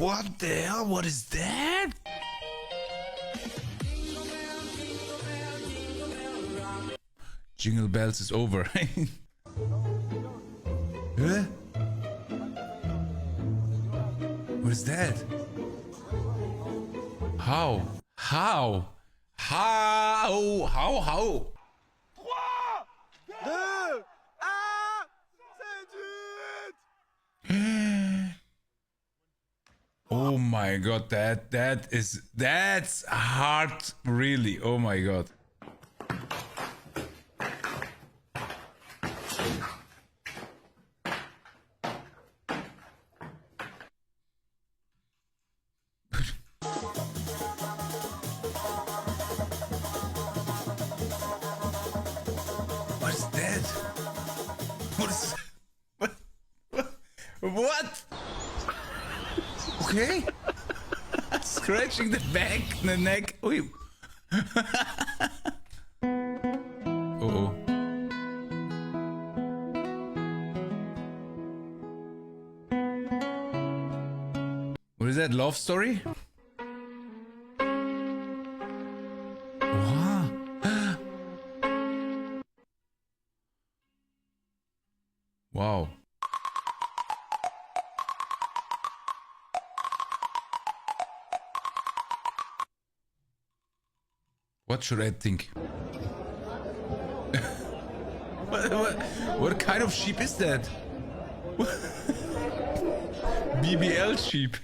What the hell? What is that? Jingle bells is over. Huh? What is that? How? How? How? How? Oh my god, that's hard, really. Oh my god. What is that? What is what? Okay. Scratching the back, the neck. Oh. Uh-oh. What is that, love story? Wow. Wow. What should I think? What kind of sheep is that? BBL sheep.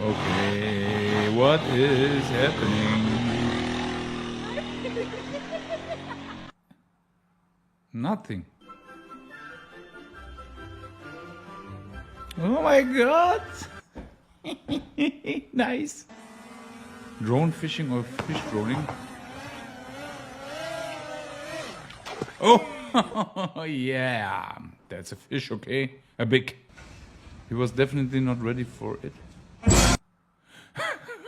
Okay, what is happening? Nothing. Oh my god! Nice. Drone fishing or fish droning? Oh, yeah, that's a fish, okay? A big. He was definitely not ready for it.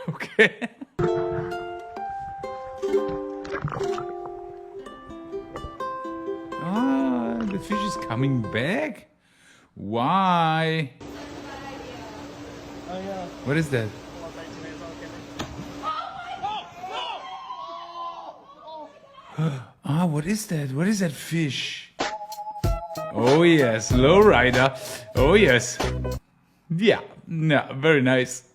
Okay. Ah, the fish is coming back? Why? What is that? Ah, what is that? What is that fish? Oh yes, lowrider. Oh yes. Yeah, very nice.